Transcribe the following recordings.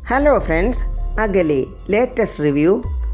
Hello friends, അഗലി latest review.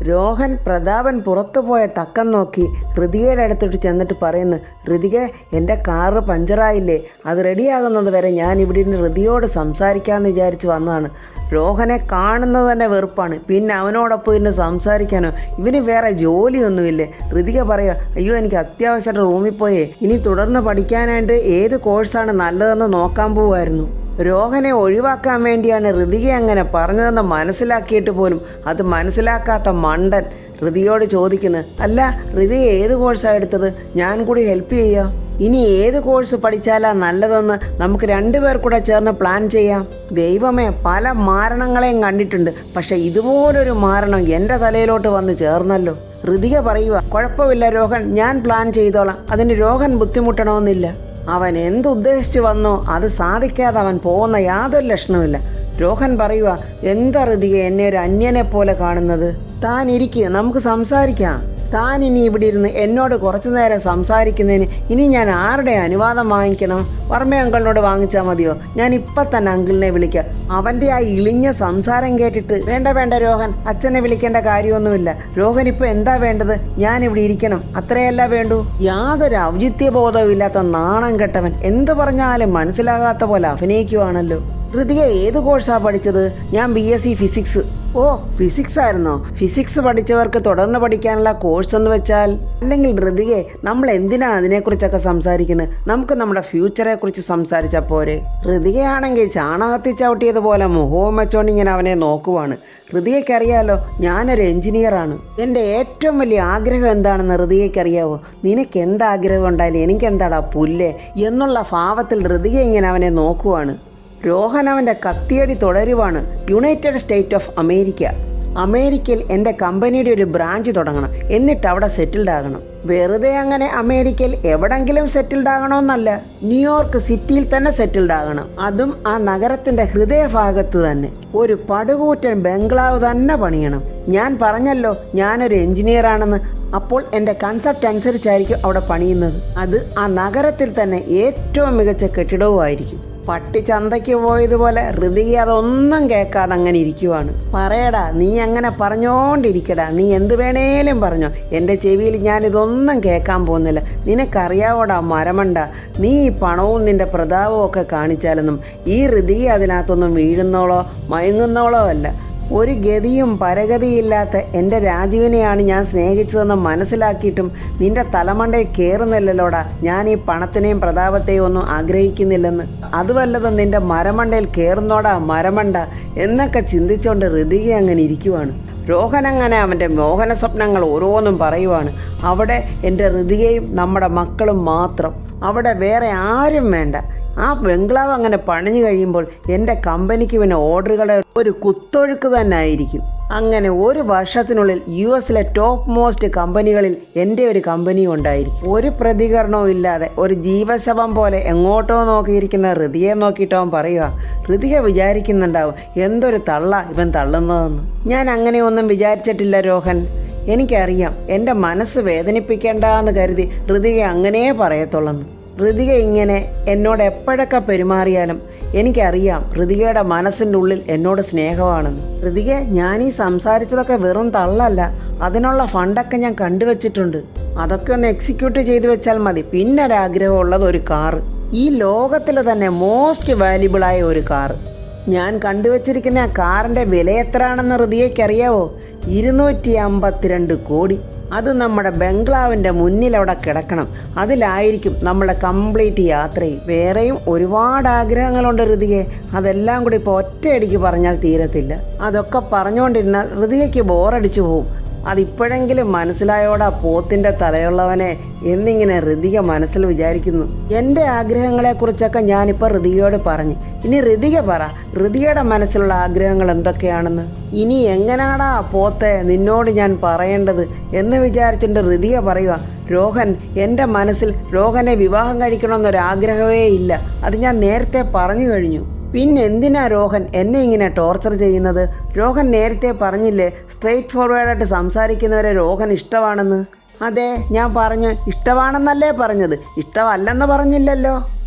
Rohan Prathapan പുറത്തുപോയ തക്കം നോക്കി ഋതികയുടെ അടുത്തോട്ട് ചെന്നിട്ട് പറയുന്നു, ഋതിക, എൻ്റെ കാറ് പഞ്ചറായില്ലേ, അത് റെഡിയാകുന്നത് വരെ ഞാൻ ഇവിടെ ഇരുന്ന് ഋതിയോട് സംസാരിക്കാമെന്ന് വിചാരിച്ച് വന്നതാണ്. രോഹനെ കാണുന്നത് തന്നെ വെറുപ്പാണ്, പിന്നെ അവനോടൊപ്പം ഇരുന്ന് സംസാരിക്കാനോ? ഇവന് വേറെ ജോലിയൊന്നുമില്ലേ? ഋതിക പറയുക, അയ്യോ എനിക്ക് അത്യാവശ്യമായിട്ട് റൂമിൽ പോയേ, ഇനി തുടർന്ന് പഠിക്കാനായിട്ട് ഏത് കോഴ്സാണ് നല്ലതെന്ന് നോക്കാൻ പോവുമായിരുന്നു. രോഹനെ ഒഴിവാക്കാൻ വേണ്ടിയാണ് ഋതിക അങ്ങനെ പറഞ്ഞതെന്ന് മനസ്സിലാക്കിയിട്ട് പോലും അത് മനസ്സിലാക്കാത്ത മണ്ടൻ ഋതിയോട് ചോദിക്കുന്നത്, അല്ല ഋതിക ഏത് കോഴ്സാണ് എടുത്തത്, ഞാൻ കൂടി ഹെൽപ്പ് ചെയ്യാം. ഇനി ഏത് കോഴ്സ് പഠിച്ചാലാ നല്ലതെന്ന് നമുക്ക് രണ്ടുപേർ കൂടെ ചേർന്ന് പ്ലാൻ ചെയ്യാം. ദൈവമേ, പല മാരണങ്ങളെയും കണ്ടിട്ടുണ്ട്, പക്ഷെ ഇതുപോലൊരു മാരണം എൻ്റെ തലയിലോട്ട് വന്ന് ചേർന്നല്ലോ. ഋതിക പറയുക, കുഴപ്പമില്ല രോഹൻ, ഞാൻ പ്ലാൻ ചെയ്തോളാം, അതിന് രോഹൻ ബുദ്ധിമുട്ടണമെന്നില്ല. അവൻ എന്തുദ്ദേശിച്ച് വന്നോ അത് സാധിക്കാതെ അവൻ പോകുന്ന യാതൊരു ലക്ഷണമില്ല. രോഹൻ പറയുക, എന്താ ഋതിക എന്നെ ഒരു അന്യനെ പോലെ കാണുന്നത്? താൻ ഇരിക്കുക, നമുക്ക് സംസാരിക്കാം. താൻ ഇനി ഇവിടെ ഇരുന്ന് എന്നോട് കുറച്ചു നേരം സംസാരിക്കുന്നതിന് ഇനി ഞാൻ ആരുടെ അനുവാദം വാങ്ങിക്കണം? വർമ്മ അങ്കിളിനോട് വാങ്ങിച്ചാൽ മതിയോ? ഞാൻ ഇപ്പം തന്നെ അങ്കിളിനെ വിളിക്കാം. അവൻ്റെ ആ ഇളിഞ്ഞ സംസാരം കേട്ടിട്ട് വേണ്ട രോഹൻ, അച്ഛനെ വിളിക്കേണ്ട കാര്യമൊന്നുമില്ല. രോഹൻ ഇപ്പോൾ എന്താ വേണ്ടത്? ഞാനിവിടെ ഇരിക്കണം, അത്രയല്ല വേണ്ടൂ. യാതൊരു ഔചിത്യബോധവും ഇല്ലാത്ത നാണം കെട്ടവൻ എന്ത് പറഞ്ഞാലും മനസ്സിലാകാത്ത പോലെ അഭിനയിക്കുവാണല്ലോ. ഋതിക ഏത് കോഴ്സാണ് പഠിച്ചത്? ഞാൻ BSc ഫിസിക്സ്. ഓ, ഫിസിക്സ് ആയിരുന്നോ? ഫിസിക്സ് പഠിച്ചവർക്ക് തുടർന്ന് പഠിക്കാനുള്ള കോഴ്സ് എന്ന് വെച്ചാൽ? അല്ലെങ്കിൽ ഋതികെ, നമ്മൾ എന്തിനാ അതിനെക്കുറിച്ചൊക്കെ സംസാരിക്കുന്നത്? നമുക്ക് നമ്മുടെ ഫ്യൂച്ചറെ കുറിച്ച് സംസാരിച്ചാൽ പോരെ? ഋതികയാണെങ്കിൽ ചാണകത്തിൽ ചവിട്ടിയതുപോലെ മുഖവും വെച്ചോണ്ട് ഇങ്ങനെ അവനെ നോക്കുവാണ്. ഋതികയ്ക്കറിയാലോ, ഞാനൊരു എഞ്ചിനീയറാണ്. എൻ്റെ ഏറ്റവും വലിയ ആഗ്രഹം എന്താണെന്ന് ഋതികയ്ക്കറിയാവോ? നിനക്ക് എന്താഗ്രഹം ഉണ്ടായാലും എനിക്കെന്താടാ പുല്ലേ എന്നുള്ള ഭാവത്തിൽ ഋതിക ഇങ്ങനെ അവനെ നോക്കുവാണ്. രോഹൻ അവൻ്റെ കത്തിയടി തുടരുവാണ്. യുണൈറ്റഡ് സ്റ്റേറ്റ് ഓഫ് അമേരിക്ക, അമേരിക്കയിൽ എൻ്റെ കമ്പനിയുടെ ഒരു ബ്രാഞ്ച് തുടങ്ങണം, എന്നിട്ട് അവിടെ സെറ്റിൽഡ് ആകണം. വെറുതെ അങ്ങനെ അമേരിക്കയിൽ എവിടെങ്കിലും സെറ്റിൽഡ് ആകണമെന്നല്ല, ന്യൂയോർക്ക് സിറ്റിയിൽ തന്നെ സെറ്റിൽഡ് ആകണം. അതും ആ നഗരത്തിൻ്റെ ഹൃദയഭാഗത്ത് തന്നെ ഒരു പടുകൂറ്റൻ ബംഗ്ലാവ് തന്നെ പണിയണം. ഞാൻ പറഞ്ഞല്ലോ ഞാനൊരു എഞ്ചിനീയർ ആണെന്ന്, അപ്പോൾ എൻ്റെ കൺസെപ്റ്റ് അനുസരിച്ചായിരിക്കും അവിടെ പണിയുന്നത്. അത് ആ നഗരത്തിൽ തന്നെ ഏറ്റവും മികച്ച കെട്ടിടവുമായിരിക്കും. പട്ടി ചന്തയ്ക്ക് പോയതുപോലെ ഋതിക അതൊന്നും കേൾക്കാതെ അങ്ങനെ ഇരിക്കുവാണ്. പറയടാ, നീ അങ്ങനെ പറഞ്ഞോണ്ടിരിക്കടാ, നീ എന്ത് വേണേലും പറഞ്ഞോ, എൻ്റെ ചെവിയിൽ ഞാനിതൊന്നും കേൾക്കാൻ പോകുന്നില്ല. നിനക്കറിയാവോടാ മരമണ്ട, നീ ഈ പണവും നിൻ്റെ പ്രതാപവും ഒക്കെ കാണിച്ചാലൊന്നും ഈ ഋതിക അതിനകത്തൊന്നും വീഴുന്നോളോ മയങ്ങുന്നോളോ അല്ല. ഒരു ഗതിയും പരഗതിയില്ലാത്ത എൻ്റെ രാജീവിനെയാണ് ഞാൻ സ്നേഹിച്ചതെന്ന് മനസ്സിലാക്കിയിട്ടും നിൻ്റെ തലമണ്ടയിൽ കയറുന്നില്ലല്ലോടാ ഞാൻ ഈ പണത്തിനെയും പ്രതാപത്തെയും ഒന്നും ആഗ്രഹിക്കുന്നില്ലെന്ന്. അത് വല്ലതും നിൻ്റെ മരമണ്ടയിൽ കയറുന്നോടാ മരമണ്ട എന്നൊക്കെ ചിന്തിച്ചുകൊണ്ട് ഋതിക അങ്ങനെ ഇരിക്കുവാണ്. രോഹൻ അങ്ങനെ അവൻ്റെ മോഹന സ്വപ്നങ്ങൾ ഓരോന്നും പറയുവാണ്. അവിടെ എൻ്റെ ഋതികയും നമ്മുടെ മക്കളും മാത്രം, അവിടെ വേറെ ആരും വേണ്ട. ആ ബംഗ്ലാവ് അങ്ങനെ പണിഞ്ഞു കഴിയുമ്പോൾ എൻ്റെ കമ്പനിക്ക് പിന്നെ ഓർഡറുകളുടെ ഒരു കുത്തൊഴുക്ക് തന്നെ ആയിരിക്കും. അങ്ങനെ ഒരു വർഷത്തിനുള്ളിൽ US ടോപ്പ് മോസ്റ്റ് കമ്പനികളിൽ എൻ്റെ ഒരു കമ്പനി ഉണ്ടായിരിക്കും. ഒരു പ്രതികരണവും ഇല്ലാതെ ഒരു ജീവശവം പോലെ എങ്ങോട്ടോ നോക്കിയിരിക്കുന്ന ഋതിയെ നോക്കിയിട്ടവൻ പറയുക, ഋതിക വിചാരിക്കുന്നുണ്ടാവും എന്തൊരു തള്ള ഇവൻ തള്ളുന്നതെന്ന്. ഞാൻ അങ്ങനെയൊന്നും വിചാരിച്ചിട്ടില്ല രോഹൻ, എനിക്കറിയാം എൻ്റെ മനസ്സ് വേദനിപ്പിക്കേണ്ടെന്ന് കരുതി ഋതിക അങ്ങനെ പറയത്തുള്ളെന്ന്. ഋതിക ഇങ്ങനെ എന്നോട് എപ്പോഴൊക്കെ പെരുമാറിയാലും എനിക്കറിയാം ഋതികയുടെ മനസ്സിൻ്റെ ഉള്ളിൽ എന്നോട് സ്നേഹമാണെന്ന്. ഋതിക, ഞാനീ സംസാരിച്ചതൊക്കെ വെറും തള്ളല്ല, അതിനുള്ള ഫണ്ടൊക്കെ ഞാൻ കണ്ടുവച്ചിട്ടുണ്ട്. അതൊക്കെ ഒന്ന് എക്സിക്യൂട്ട് ചെയ്ത് വെച്ചാൽ മതി. പിന്നെ ഒരാഗ്രഹമുള്ളത് ഒരു കാറ്, ഈ ലോകത്തിൽ തന്നെ മോസ്റ്റ് വാല്യുബിളായ ഒരു കാറ്. ഞാൻ കണ്ടുവച്ചിരിക്കുന്ന ആ കാറിൻ്റെ വില എത്രയാണെന്ന് ഋതികയ്ക്കറിയാവോ? 252 കോടി. അത് നമ്മുടെ ബംഗ്ലാവിൻ്റെ മുന്നിലവിടെ കിടക്കണം. അതിലായിരിക്കും നമ്മുടെ കംപ്ലീറ്റ് യാത്രയും. വേറെയും ഒരുപാട് ആഗ്രഹങ്ങളുണ്ട് ഋതികയെ, അതെല്ലാം കൂടി ഇപ്പോൾ ഒറ്റയടിക്ക് പറഞ്ഞാൽ തീരത്തില്ല. അതൊക്കെ പറഞ്ഞുകൊണ്ടിരുന്നാൽ ഋതികയ്ക്ക് ബോറടിച്ചു പോവും. അതിപ്പോഴെങ്കിലും മനസ്സിലായോടാ പോത്തിൻ്റെ തലയുള്ളവനെ എന്നിങ്ങനെ ഋതിക മനസ്സിൽ വിചാരിക്കുന്നു. എൻ്റെ ആഗ്രഹങ്ങളെക്കുറിച്ചൊക്കെ ഞാനിപ്പോൾ ഋതികയോട് പറഞ്ഞു. ഇനി ഋതിക പറ, ഋതികയുടെ മനസ്സിലുള്ള ആഗ്രഹങ്ങൾ എന്തൊക്കെയാണെന്ന്. ഇനി എങ്ങനാടാ പോത്തെ നിന്നോട് ഞാൻ പറയേണ്ടത് എന്ന് വിചാരിച്ചിട്ട് ഋതിക പറയുക, രോഹൻ, എൻ്റെ മനസ്സിൽ രോഹനെ വിവാഹം കഴിക്കണമെന്നൊരാഗ്രഹമേ ഇല്ല, അത് ഞാൻ നേരത്തെ പറഞ്ഞു കഴിഞ്ഞു. പിന്നെ എന്തിനാ രോഹൻ എന്നെ ഇങ്ങനെ ടോർച്ചർ ചെയ്യുന്നത്? രോഹൻ നേരത്തെ പറഞ്ഞില്ലേ സ്ട്രെയിറ്റ് ഫോർവേഡായിട്ട് സംസാരിക്കുന്നവരെ രോഹൻ ഇഷ്ടമാണെന്ന്. അതെ, ഞാൻ പറഞ്ഞു, ഇഷ്ടമാണെന്നല്ലേ പറഞ്ഞത്, ഇഷ്ടമല്ലെന്ന് പറഞ്ഞില്ലല്ലോ.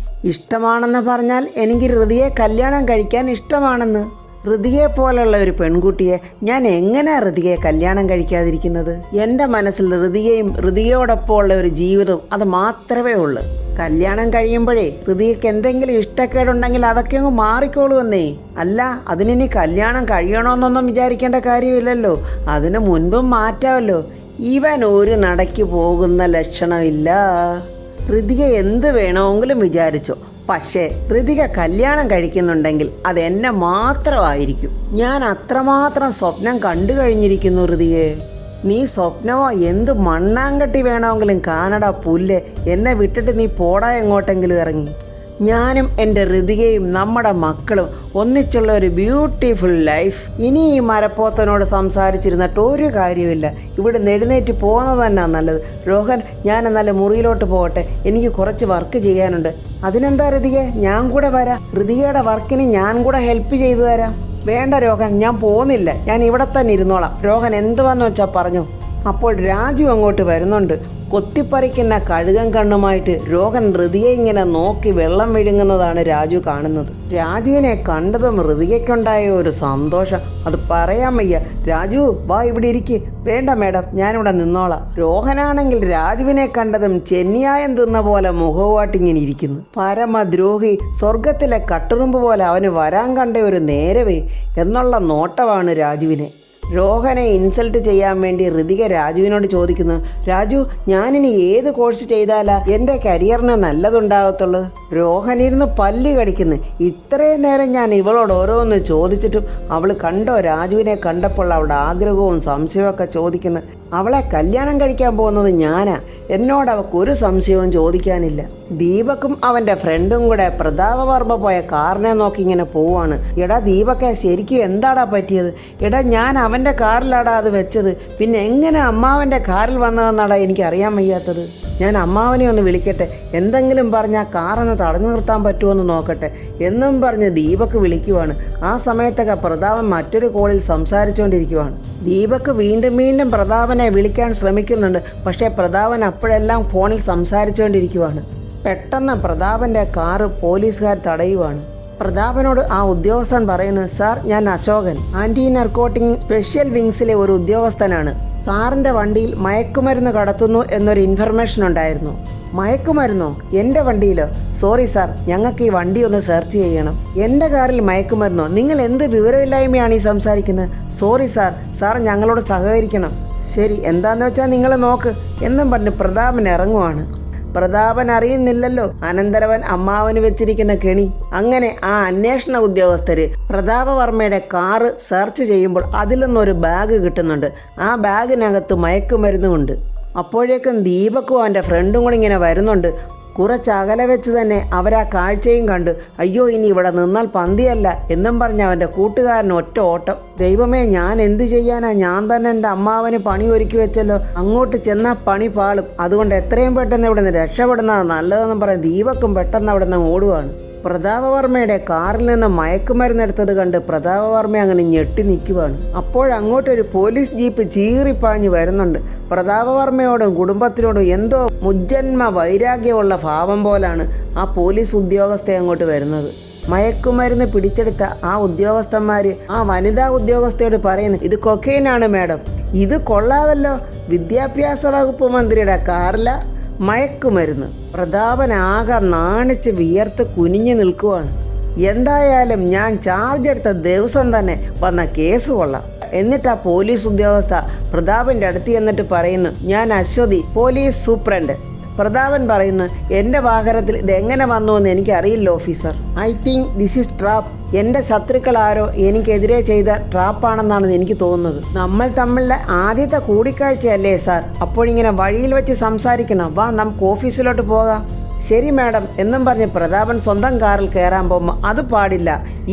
ഇഷ്ടമാണെന്ന് പറഞ്ഞാൽ എനിക്ക് ഋതിയെ കല്യാണം കഴിക്കാൻ ഇഷ്ടമാണെന്ന്. ഋതികയെ പോലുള്ള ഒരു പെൺകുട്ടിയെ ഞാൻ എങ്ങനെയാ ഋതികയെ കല്യാണം കഴിക്കാതിരിക്കുന്നത്? എൻ്റെ മനസ്സിൽ ഋതികയും ഋതികയോടൊപ്പമുള്ള ഒരു ജീവിതവും അത് മാത്രമേ ഉള്ളൂ. കല്യാണം കഴിയുമ്പോഴേ ഋതികയ്ക്ക് എന്തെങ്കിലും ഇഷ്ടക്കേടുണ്ടെങ്കിൽ അതൊക്കെ അങ്ങ് മാറിക്കോളുമെന്നേ. അല്ല, അതിനി കല്യാണം കഴിയണമെന്നൊന്നും വിചാരിക്കേണ്ട കാര്യമില്ലല്ലോ, അതിന് മുൻപും മാറ്റാമല്ലോ. ഇവൻ ഒരു നടയ്ക്ക് പോകുന്ന ലക്ഷണമില്ല. ഋതിക എന്ത് വേണമെങ്കിലും വിചാരിച്ചോ, പക്ഷേ ഋതിക കല്യാണം കഴിക്കുന്നുണ്ടെങ്കിൽ അത് എന്നെ മാത്രമായിരിക്കും. ഞാൻ അത്രമാത്രം സ്വപ്നം കണ്ടു കഴിഞ്ഞിരിക്കുന്നു ഋതികയെ. നീ സ്വപ്നമോ എന്ത് മണ്ണാങ്കട്ടി വേണമെങ്കിലും കാണടാ പുല്ല്. എന്നെ വിട്ടിട്ട് നീ പോടാ എങ്ങോട്ടെങ്കിലും ഇറങ്ങി. ഞാനും എൻ്റെ ഋതികയും നമ്മുടെ മക്കളും ഒന്നിച്ചുള്ള ഒരു ബ്യൂട്ടിഫുൾ ലൈഫ്. ഇനി ഈ മരപ്പോത്തനോട് സംസാരിച്ചിരുന്നിട്ട് ഒരു കാര്യമില്ല. ഇവിടെ എഴുന്നേറ്റ് പോകുന്നത് തന്നെ നല്ലത്. രോഹൻ, ഞാൻ എന്നാലും മുറിയിലോട്ട് പോകട്ടെ, എനിക്ക് കുറച്ച് വർക്ക് ചെയ്യാനുണ്ട്. അതിനെന്താ ഋതിക, ഞാൻ കൂടെ വരാം. ഋതികയുടെ വർക്കിന് ഞാൻ കൂടെ ഹെൽപ്പ് ചെയ്തു തരാം. വേണ്ട രോഹൻ, ഞാൻ പോകുന്നില്ല, ഞാൻ ഇവിടെ തന്നെ ഇരുന്നോളാം. രോഹൻ എന്തുവാന്ന് വെച്ചാൽ പറഞ്ഞു. അപ്പോൾ രാജു അങ്ങോട്ട് വരുന്നുണ്ട്. കൊത്തിപ്പറിക്കുന്ന കഴുകൻ കണ്ണുമായിട്ട് രോഹൻ ഋതിയെ ഇങ്ങനെ നോക്കി വെള്ളം വിഴുങ്ങുന്നതാണ് രാജു കാണുന്നത്. രാജുവിനെ കണ്ടതും ഋതികയ്ക്കുണ്ടായ ഒരു സന്തോഷം അത് പറയാൻ വയ്യ. രാജു, വാ ഇവിടെ ഇരിക്ക്. വേണ്ട മേഡം, ഞാനിവിടെ നിന്നോളാം. രോഹനാണെങ്കിൽ രാജുവിനെ കണ്ടതും ചെന്നിയായം തിന്ന പോലെ മുഖവാട്ടിങ്ങനെ ഇരിക്കുന്നു. പരമദ്രോഹി, സ്വർഗത്തിലെ കട്ടുറുമ്പ് പോലെ അവന് വരാൻ കണ്ട ഒരു നേരവേ എന്നുള്ള നോട്ടമാണ് രാജുവിനെ. രോഹനെ ഇൻസൾട്ട് ചെയ്യാൻ വേണ്ടി ഋതിക രാജുവിനോട് ചോദിക്കുന്നു, രാജു, ഞാനിനി ഏത് കോഴ്സ് ചെയ്താലാ എൻ്റെ കരിയറിന് നല്ലതുണ്ടാകത്തുള്ളൂ? രോഹനിരുന്ന് പല്ല് കടിക്കുന്നു. ഇത്രയും നേരം ഞാൻ ഇവളോട് ഓരോന്ന് ചോദിച്ചിട്ടും അവൾ കണ്ടോ രാജുവിനെ കണ്ടപ്പോൾ അവളുടെ ആഗ്രഹവും സംശയമൊക്കെ ചോദിക്കുന്നു. അവളെ കല്യാണം കഴിക്കാൻ പോകുന്നത് ഞാനാ. എന്നോട് അവൾക്ക് ഒരു സംശയവും ചോദിക്കാനില്ല. ദീപക്കും അവൻ്റെ ഫ്രണ്ടും കൂടെ പ്രതാപവർമ്മ പോയ കാറിനെ നോക്കി ഇങ്ങനെ പോവാണ്. എടാ ദീപക്കെ, ശരിക്കും എന്താടാ പറ്റിയത്? എടാ, ഞാൻ അവൻ്റെ കാറിലാടാ അത് വെച്ചത്. പിന്നെ എങ്ങനെ അമ്മാവൻ്റെ കാറിൽ വന്നതെന്നാടാ എനിക്ക് അറിയാൻ വയ്യാത്തത്. ഞാൻ അമ്മാവനെ ഒന്ന് വിളിക്കട്ടെ, എന്തെങ്കിലും പറഞ്ഞാൽ കാറൊന്ന് തടഞ്ഞു നിർത്താൻ പറ്റുമോ നോക്കട്ടെ എന്നും പറഞ്ഞ് ദീപക്ക് വിളിക്കുവാണ്. ആ സമയത്തൊക്കെ പ്രതാപൻ മറ്റൊരു കോളിൽ സംസാരിച്ചുകൊണ്ടിരിക്കുവാണ്. ദീപക്ക് വീണ്ടും വീണ്ടും പ്രതാപനെ വിളിക്കാൻ ശ്രമിക്കുന്നുണ്ട്. പക്ഷേ പ്രതാപൻ അപ്പോഴെല്ലാം ഫോണിൽ സംസാരിച്ചുകൊണ്ടിരിക്കുവാണ്. പെട്ടെന്ന് പ്രതാപൻ്റെ കാറ് പോലീസുകാർ തടയുവാണ്. പ്രതാപനോട് ആ ഉദ്യോഗസ്ഥൻ പറയുന്നു, സാർ, ഞാൻ അശോകൻ, ആൻറ്റി നർക്കോട്ടിക് സ്പെഷ്യൽ വിങ്സിലെ ഒരു ഉദ്യോഗസ്ഥനാണ്. സാറിൻ്റെ വണ്ടിയിൽ മയക്കുമരുന്ന് കടത്തുന്നു എന്നൊരു ഇൻഫർമേഷൻ ഉണ്ടായിരുന്നു. മയക്കുമരുന്നോ? എൻ്റെ വണ്ടിയിലോ? സോറി സാർ, ഞങ്ങൾക്ക് ഈ വണ്ടി ഒന്ന് സെർച്ച് ചെയ്യണം. എൻ്റെ കാറിൽ മയക്കുമരുന്നോ? നിങ്ങൾ എന്ത് വിവരമില്ലായ്മയാണ് ഈ സംസാരിക്കുന്നത്? സോറി സാർ, സാർ ഞങ്ങളോട് സഹകരിക്കണം. ശരി, എന്താണെന്ന് വെച്ചാൽ നിങ്ങൾ നോക്ക് എന്നും പറഞ്ഞ് പ്രതാപൻ ഇറങ്ങുവാണ്. പ്രതാപൻ അറിയുന്നില്ലല്ലോ അനന്തരവൻ അമ്മാവന് വെച്ചിരിക്കുന്ന കെണി. അങ്ങനെ ആ അന്വേഷണ ഉദ്യോഗസ്ഥര് പ്രതാപവർമ്മയുടെ കാറ് സെർച്ച് ചെയ്യുമ്പോൾ അതിൽ നിന്നൊരു ബാഗ് കിട്ടുന്നുണ്ട്. ആ ബാഗിനകത്ത് മയക്കുമരുന്നുമുണ്ട്. അപ്പോഴേക്കും ദീപക്കും അവൻ്റെ ഫ്രണ്ടും കൂടി ഇങ്ങനെ വരുന്നുണ്ട്. കുറച്ചകലെ വെച്ച് തന്നെ അവരാ കാഴ്ചയും കണ്ട്, അയ്യോ, ഇനി ഇവിടെ നിന്നാൽ പന്തിയല്ല എന്നും പറഞ്ഞ് അവൻ്റെ കൂട്ടുകാരൻ ഒറ്റ ഓട്ടം. ദൈവമേ, ഞാൻ എന്ത് ചെയ്യാനാ? ഞാൻ തന്നെ എൻ്റെ അമ്മാവന് പണി ഒരുക്കി വെച്ചല്ലോ. അങ്ങോട്ട് ചെന്നാൽ പണി പാളും. അതുകൊണ്ട് എത്രയും പെട്ടെന്ന് ഇവിടെ നിന്ന് രക്ഷപ്പെടുന്നതാണ് നല്ലതെന്നും പറഞ്ഞ് ദീപക്കും പെട്ടെന്ന് അവിടെ നിന്ന് ഓടുവാണ്. പ്രതാപവർമ്മയുടെ കാറിൽ നിന്ന് മയക്കുമരുന്നെടുത്തത് കണ്ട് പ്രതാപവർമ്മ അങ്ങനെ ഞെട്ടി നിൽക്കുവാണ്. അപ്പോഴങ്ങോട്ടൊരു പോലീസ് ജീപ്പ് ചീറിപ്പാഞ്ഞ് വരുന്നുണ്ട്. പ്രതാപവർമ്മയോടും കുടുംബത്തിനോടും എന്തോ മുജ്ജന്മ വൈരാഗ്യമുള്ള ഭാവം പോലാണ് ആ പോലീസ് ഉദ്യോഗസ്ഥ അങ്ങോട്ട് വരുന്നത്. മയക്കുമരുന്ന് പിടിച്ചെടുത്ത ആ ഉദ്യോഗസ്ഥന്മാർ ആ വനിതാ ഉദ്യോഗസ്ഥയോട് പറയുന്നു, ഇത് കൊക്കൈനാണ് മാഡം. ഇത് കൊള്ളാവല്ലോ, വിദ്യാഭ്യാസ വകുപ്പ് മന്ത്രിയുടെ കാറില മയക്കുമരുന്ന്. പ്രതാപൻ ആകെ നാണിച്ച് വിയർത്ത് കുനിഞ്ഞു നിൽക്കുവാണ്. എന്തായാലും ഞാൻ ചാർജ് എടുത്ത ദിവസം തന്നെ വന്ന കേസ് കൊള്ളാം. എന്നിട്ട് ആ പോലീസ് ഉദ്യോഗസ്ഥ പ്രതാപൻ്റെ അടുത്ത് ചെന്നിട്ട് പറയുന്നു, ഞാൻ അശ്വതി, പോലീസ് സൂപ്രണ്ട്. പ്രതാപൻ പറയുന്നു, എൻ്റെ വാഹനത്തിൽ ഇതെങ്ങനെ വന്നു എന്ന് എനിക്കറിയില്ല officer. I think this is trap. എൻ്റെ ശത്രുക്കൾ ആരോ എനിക്കെതിരെ ചെയ്ത ട്രാപ്പാണെന്നാണ് എനിക്ക് തോന്നുന്നത്. നമ്മൾ തമ്മിലുള്ള ആദ്യത്തെ കൂടിക്കാഴ്ചയല്ലേ സാർ? അപ്പോഴിങ്ങനെ വഴിയിൽ വെച്ച് സംസാരിക്കണം. വാ, നമുക്ക് ഓഫീസിലോട്ട് പോകാം. ശരി മാഡം എന്നും പറഞ്ഞ് പ്രതാപൻ സ്വന്തം കാറിൽ കയറാൻ പോകുമ്പോൾ അത് പാടില്ല,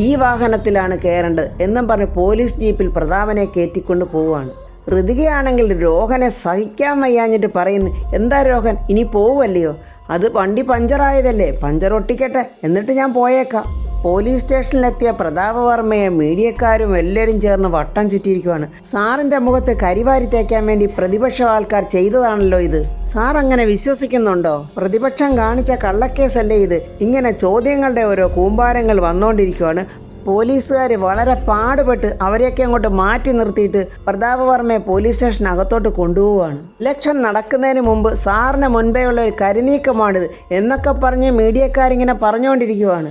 ഈ വാഹനത്തിലാണ് കയറേണ്ടത് എന്നും പറഞ്ഞ് പോലീസ് ജീപ്പിൽ പ്രതാപനെ കയറ്റിക്കൊണ്ട് പോവുകയാണ്. ഋതികയാണെങ്കിൽ രോഹനെ സഹിക്കാൻ വയ്യാഞ്ഞിട്ട് പറയുന്നു, എന്താ രോഹൻ, ഇനി പോവുമല്ലയോ? അത് വണ്ടി പഞ്ചറായതല്ലേ, പഞ്ചർ ഒട്ടിക്കട്ടെ, എന്നിട്ട് ഞാൻ പോയേക്കാം. പോലീസ് സ്റ്റേഷനിലെത്തിയ പ്രതാപവർമ്മയെ മീഡിയക്കാരും എല്ലാവരും ചേർന്ന് വട്ടം ചുറ്റിയിരിക്കുവാണ്. സാറിൻ്റെ മുഖത്ത് കരിവാരി തേക്കാൻ വേണ്ടി പ്രതിപക്ഷ ആൾക്കാർ ചെയ്തതാണല്ലോ ഇത്. സാർ അങ്ങനെ വിശ്വസിക്കുന്നുണ്ടോ? പ്രതിപക്ഷം കാണിച്ച കള്ളക്കേസല്ലേ ഇത്? ഇങ്ങനെ ചോദ്യങ്ങളുടെ ഓരോ കൂമ്പാരങ്ങൾ വന്നുകൊണ്ടിരിക്കുവാണ്. പോലീസുകാർ വളരെ പാടുപെട്ട് അവരെയൊക്കെ അങ്ങോട്ട് മാറ്റി നിർത്തിയിട്ട് പ്രതാപവർമ്മയെ പോലീസ് സ്റ്റേഷനകത്തോട്ട് കൊണ്ടുപോവുകയാണ്. ഇലക്ഷൻ നടക്കുന്നതിന് മുമ്പ് സാറിന് മുൻപേ ഉള്ള ഒരു കരുനീക്കമാണിത് എന്നൊക്കെ പറഞ്ഞ് മീഡിയക്കാരിങ്ങനെ പറഞ്ഞുകൊണ്ടിരിക്കുവാണ്.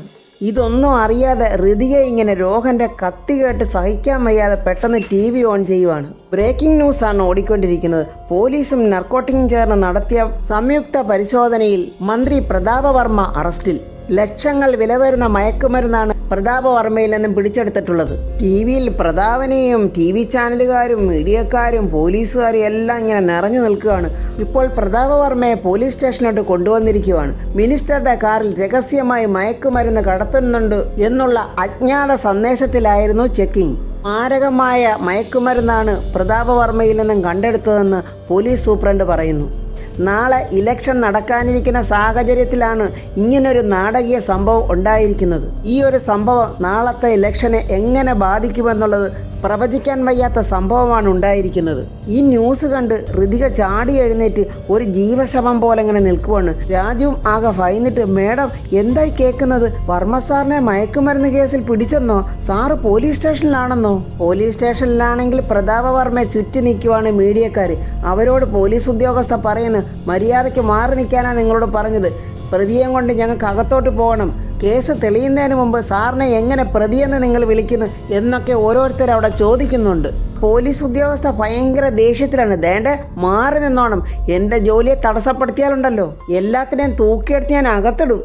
ഇതൊന്നും അറിയാതെ ഋതിക ഇങ്ങനെ രോഹൻ്റെ കത്തി കേട്ട് സഹിക്കാൻ വയ്യാതെ പെട്ടെന്ന് TV ഓൺ ചെയ്യുവാണ്. ബ്രേക്കിംഗ് ന്യൂസാണ് ഓടിക്കൊണ്ടിരിക്കുന്നത്. പോലീസും നർക്കോട്ടിക്കും ചേർന്ന് നടത്തിയ സംയുക്ത പരിശോധനയിൽ മന്ത്രി പ്രതാപവർമ്മ അറസ്റ്റിൽ. ലക്ഷങ്ങൾ വില വരുന്ന മയക്കുമരുന്നാണ് പ്രതാപവർമ്മയിൽ നിന്നും പിടിച്ചെടുത്തിട്ടുള്ളത്. TV-യിൽ പ്രതാപനെയും TV ചാനലുകാരും മീഡിയക്കാരും പോലീസുകാരും എല്ലാം ഇങ്ങനെ നിറഞ്ഞു നിൽക്കുകയാണ്. ഇപ്പോൾ പ്രതാപവർമ്മയെ പോലീസ് സ്റ്റേഷനിലോട്ട് കൊണ്ടുവന്നിരിക്കുകയാണ്. മിനിസ്റ്ററുടെ കാറിൽ രഹസ്യമായി മയക്കുമരുന്ന് കടത്തുന്നുണ്ട് എന്നുള്ള അജ്ഞാത സന്ദേശത്തിലായിരുന്നു ചെക്കിംഗ്. മാരകമായ മയക്കുമരുന്നാണ് പ്രതാപവർമ്മയിൽ നിന്നും കണ്ടെടുത്തതെന്ന് പോലീസ് സൂപ്രണ്ട് പറയുന്നു. നാളെ ഇലക്ഷൻ നടക്കാനിരിക്കുന്ന സാഹചര്യത്തിലാണ് ഇങ്ങനൊരു നാടകീയ സംഭവം ഉണ്ടായിരിക്കുന്നത്. ഈ ഒരു സംഭവം നാളത്തെ ഇലക്ഷനെ എങ്ങനെ ബാധിക്കുമെന്നുള്ളത് പ്രവചിക്കാൻ വയ്യാത്ത സംഭവമാണ് ഉണ്ടായിരിക്കുന്നത്. ഈ ന്യൂസ് കണ്ട് ഋതിക ചാടി എഴുന്നേറ്റ് ഒരു ജീവശവം പോലെ ഇങ്ങനെ നിൽക്കുവാണ്. രാജുവും ആകെ ഭയന്നിട്ട്, മേഡം എന്തായി കേൾക്കുന്നത്? വർമ്മ സാറിനെ മയക്കുമരുന്ന് കേസിൽ പിടിച്ചെന്നോ? സാറ് പോലീസ് സ്റ്റേഷനിലാണെന്നോ? പോലീസ് സ്റ്റേഷനിലാണെങ്കിൽ പ്രതാപവർമ്മയെ ചുറ്റി നിൽക്കുവാണ് മീഡിയക്കാർ. അവരോട് പോലീസ് ഉദ്യോഗസ്ഥ പറയുന്നു, മര്യാദയ്ക്ക് മാറി നിൽക്കാനാണ് നിങ്ങളോട് പറഞ്ഞത്. പ്രതിയെ കൊണ്ട് ഞങ്ങൾക്ക് അകത്തോട്ട് പോകണം. കേസ് തെളിയുന്നതിന് മുമ്പ് സാറിനെ എങ്ങനെ പ്രതിയെന്ന് നിങ്ങൾ വിളിക്കുന്നു എന്നൊക്കെ ഓരോരുത്തർ അവിടെ ചോദിക്കുന്നുണ്ട്. പോലീസ് ഉദ്യോഗസ്ഥ ഭയങ്കര ദേഷ്യത്തിലാണ്. ദേണ്ടേ മാറി നിന്നോണം, എൻ്റെ ജോലിയെ തടസ്സപ്പെടുത്തിയാലുണ്ടല്ലോ എല്ലാത്തിനെയും തൂക്കിയെടുത്ത് ഞാൻ അകത്തിടും.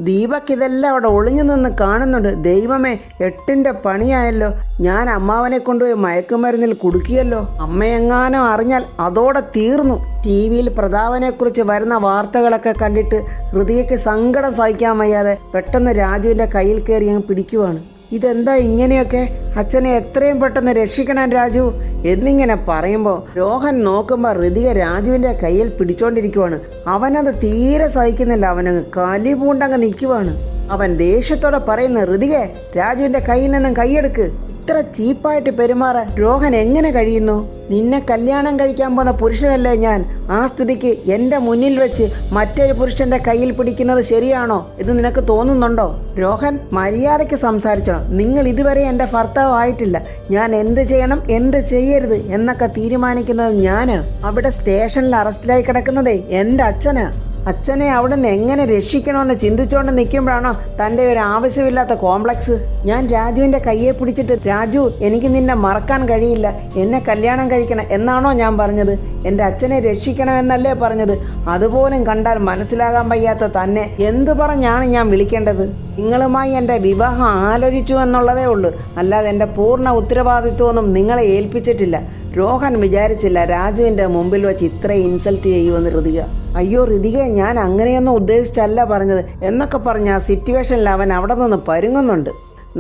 ദീപക് ഇതെല്ലാം അവിടെ ഒളിഞ്ഞു നിന്ന് കാണുന്നുണ്ട്. ദൈവമേ, 8ന്റെ പണിയായല്ലോ. ഞാൻ അമ്മാവനെ കൊണ്ടുപോയി മയക്കുമരുന്നിൽ കുടുക്കിയല്ലോ. അമ്മയെങ്ങാനോ അറിഞ്ഞാൽ അതോടെ തീർന്നു. TV-യിൽ പ്രതാപനെക്കുറിച്ച് വരുന്ന വാർത്തകളൊക്കെ കണ്ടിട്ട് ഋതികയ്ക്ക് സങ്കടം സഹിക്കാൻ വയ്യാതെ പെട്ടെന്ന് രാജുവിൻ്റെ കയ്യിൽ കയറി അങ്ങ് പിടിക്കുവാണ്. ഇതെന്താ ഇങ്ങനെയൊക്കെ? അച്ഛനെ എത്രയും പെട്ടെന്ന് രക്ഷിക്കണം രാജു എന്നിങ്ങനെ പറയുമ്പോൾ രോഹൻ നോക്കുമ്പോൾ ഋതിക രാജുവിൻ്റെ കയ്യിൽ പിടിച്ചോണ്ടിരിക്കുവാണ്. അവനത് തീരെ സഹിക്കുന്നില്ല. അവനങ്ങ് കലി പൂണ്ടങ്ങ് നിൽക്കുവാണ്. അവൻ ദേഷ്യത്തോടെ പറയുന്നു, ഋതികെ, രാജുവിൻ്റെ കയ്യിൽ നിന്നും കൈയെടുക്ക്. ഇത്ര ചീപ്പായിട്ട് പെരുമാറാൻ രോഹൻ എങ്ങനെ കഴിയുന്നു? നിന്നെ കല്യാണം കഴിക്കാൻ പോകുന്ന പുരുഷനല്ലേ ഞാൻ. ആ സ്ഥിതിക്ക് എൻ്റെ മുന്നിൽ വെച്ച് മറ്റൊരു പുരുഷൻ്റെ കയ്യിൽ പിടിക്കുന്നത് ശരിയാണോ? ഇത് നിനക്ക് തോന്നുന്നുണ്ടോ? രോഹൻ, മര്യാദയ്ക്ക് സംസാരിച്ചോ. നിങ്ങൾ ഇതുവരെ എൻ്റെ ഭർത്താവ് ആയിട്ടില്ല. ഞാൻ എന്ത് ചെയ്യണം എന്ത് ചെയ്യരുത് എന്നൊക്കെ തീരുമാനിക്കുന്നത് ഞാൻ. അവിടെ സ്റ്റേഷനിൽ അറസ്റ്റിലായി കിടക്കുന്നതേ എൻ്റെ അച്ഛനാ. അച്ഛനെ അവിടുന്ന് എങ്ങനെ രക്ഷിക്കണമെന്ന് ചിന്തിച്ചുകൊണ്ട് നിൽക്കുമ്പോഴാണോ തൻ്റെ ഒരു ആവശ്യമില്ലാത്ത കോംപ്ലക്സ്? ഞാൻ രാജുവിൻ്റെ കയ്യെ പിടിച്ചിട്ട്, രാജു എനിക്ക് നിന്നെ മറക്കാൻ കഴിയില്ല, എന്നെ കല്യാണം കഴിക്കണം എന്നാണോ ഞാൻ പറഞ്ഞത്? എൻ്റെ അച്ഛനെ രക്ഷിക്കണമെന്നല്ലേ പറഞ്ഞത്? അതുപോലും കണ്ടാൽ മനസ്സിലാകാൻ വയ്യാത്ത തന്നെ എന്തു പറഞ്ഞാണ് ഞാൻ വിളിക്കേണ്ടത്? നിങ്ങളുമായി എൻ്റെ വിവാഹം ആലോചിച്ചു എന്നുള്ളതേ ഉള്ളൂ, അല്ലാതെ എൻ്റെ പൂർണ്ണ ഉത്തരവാദിത്വമൊന്നും നിങ്ങളെ ഏൽപ്പിച്ചിട്ടില്ല. രോഹൻ വിചാരിച്ചില്ല രാജുവിൻ്റെ മുമ്പിൽ വെച്ച് ഇത്രയും ഇൻസൾട്ട് ചെയ്യുമെന്ന് ഋതിക. അയ്യോ ഋതികെ, ഞാൻ അങ്ങനെയൊന്നും ഉദ്ദേശിച്ചല്ല പറഞ്ഞത് എന്നൊക്കെ പറഞ്ഞ് ആ സിറ്റുവേഷനിൽ അവൻ അവിടെ നിന്ന് പരുങ്ങുന്നുണ്ട്.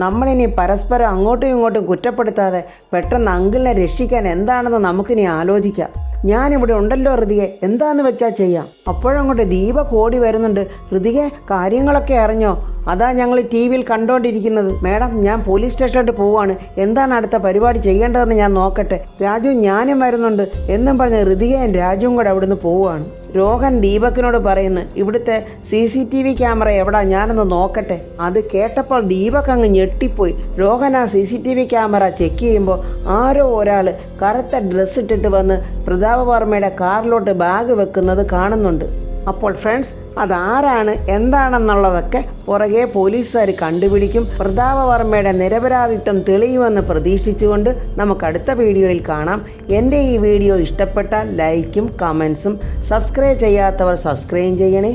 നമ്മളിനി പരസ്പരം അങ്ങോട്ടും ഇങ്ങോട്ടും കുറ്റപ്പെടുത്താതെ പെട്ടെന്ന് അങ്കിളിനെ രക്ഷിക്കാൻ എന്താണെന്ന് നമുക്കിനി ആലോചിക്കാം. ഞാനിവിടെ ഉണ്ടല്ലോ ഋതികെ, എന്താന്ന് വെച്ചാൽ ചെയ്യാം. അപ്പോഴങ്ങോട്ട് ദീപക് ഓടി വരുന്നുണ്ട്. ഋതികെ, കാര്യങ്ങളൊക്കെ അറിഞ്ഞോ? അതാ ഞങ്ങൾ TV-യിൽ കണ്ടുകൊണ്ടിരിക്കുന്നത്. മേഡം, ഞാൻ പോലീസ് സ്റ്റേഷനിലോട്ട് പോവാണ്. എന്താണ് അടുത്ത പരിപാടി ചെയ്യേണ്ടതെന്ന് ഞാൻ നോക്കട്ടെ. രാജു ഞാനും വരുന്നുണ്ട് എന്നും പറഞ്ഞ് ഋതികയും രാജുവും കൂടെ അവിടുന്ന് പോവുകയാണ്. രോഹൻ ദീപകിനോട് പറയുന്നു, ഇവിടുത്തെ CCTV ക്യാമറ എവിടാ, ഞാനൊന്ന് നോക്കട്ടെ. അത് കേട്ടപ്പോൾ ദീപക് അങ്ങ് ഞെട്ടിപ്പോയി. രോഹൻ ആ CCTV ക്യാമറ ചെക്ക് ചെയ്യുമ്പോൾ ആരോ ഒരാൾ കറുത്ത ഡ്രസ്സ് ഇട്ടിട്ട് വന്ന് പ്രതാപവർമ്മയുടെ കാറിലോട്ട് ബാഗ് വെക്കുന്നത് കാണുന്നുണ്ട്. അപ്പോൾ ഫ്രണ്ട്സ്, അതാരാണ് എന്താണെന്നുള്ളതൊക്കെ പുറകെ പോലീസുകാർ കണ്ടുപിടിക്കും. പ്രതാപവർമ്മയുടെ നിരപരാധിത്വം തെളിയുമെന്ന് പ്രതീക്ഷിച്ചുകൊണ്ട് നമുക്ക് അടുത്ത വീഡിയോയിൽ കാണാം. എൻ്റെ ഈ വീഡിയോ ഇഷ്ടപ്പെട്ടാൽ ലൈക്കും കമൻസും, സബ്സ്ക്രൈബ് ചെയ്യാത്തവർ സബ്സ്ക്രൈബ് ചെയ്യണേ.